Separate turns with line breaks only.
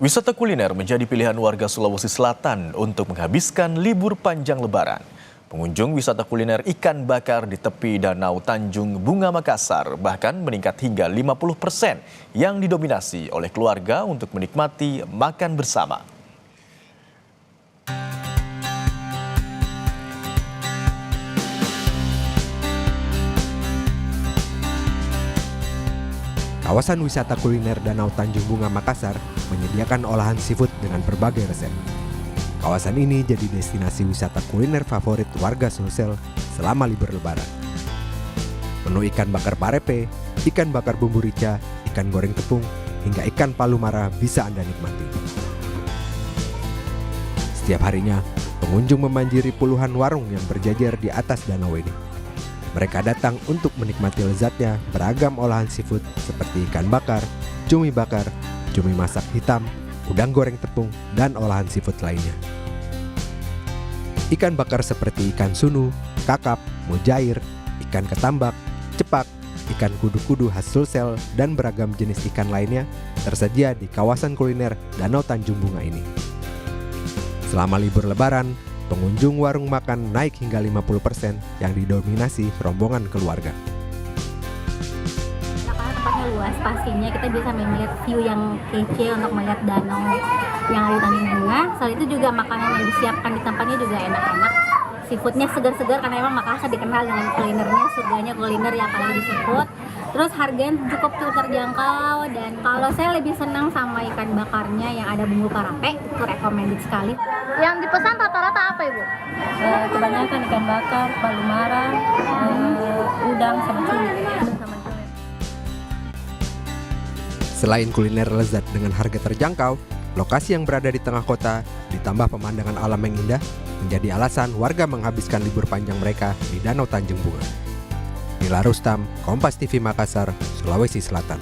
Wisata kuliner menjadi pilihan warga Sulawesi Selatan untuk menghabiskan libur panjang Lebaran. Pengunjung wisata kuliner ikan bakar di tepi Danau Tanjung Bunga Makassar bahkan meningkat hingga 50% yang didominasi oleh keluarga untuk menikmati makan bersama.
Kawasan wisata kuliner Danau Tanjung Bunga Makassar menyediakan olahan seafood dengan berbagai resep. Kawasan ini jadi destinasi wisata kuliner favorit warga Sulsel selama libur Lebaran. Menu ikan bakar parepe, ikan bakar bumbu rica, ikan goreng tepung, hingga ikan palu mara bisa Anda nikmati. Setiap harinya, pengunjung memanjiri puluhan warung yang berjajar di atas danau ini. Mereka datang untuk menikmati lezatnya beragam olahan seafood seperti ikan bakar, cumi masak hitam, udang goreng tepung, dan olahan seafood lainnya. Ikan bakar seperti ikan sunu, kakap, mujair, ikan ketambak, cepak, ikan kudu-kudu khas Sulsel, dan beragam jenis ikan lainnya tersedia di kawasan kuliner Danau Tanjung Bunga ini. Selama libur Lebaran, pengunjung warung makan naik hingga 50% yang didominasi rombongan keluarga.
Karena tempatnya luas, pastinya kita bisa melihat view yang kece untuk melihat danau yang ada di Tanjung Bunga. Selain itu juga makanan yang disiapkan di tempatnya juga enak-enak. Seafoodnya segar-segar karena memang Makassar dikenal dengan kulinernya, surganya kuliner yang apalagi di seafood. Terus harganya cukup terjangkau, dan kalau saya lebih senang sama ikan bakarnya yang ada bumbu parape, itu recommended sekali.
Yang dipesan rata-rata apa, Ibu?
Kebanyakan ikan bakar, palu mara, udang sama cumi.
Selain kuliner lezat dengan harga terjangkau, lokasi yang berada di tengah kota ditambah pemandangan alam yang indah menjadi alasan warga menghabiskan libur panjang mereka di Danau Tanjung Bunga. Nila Rustam, Kompas TV Makassar, Sulawesi Selatan.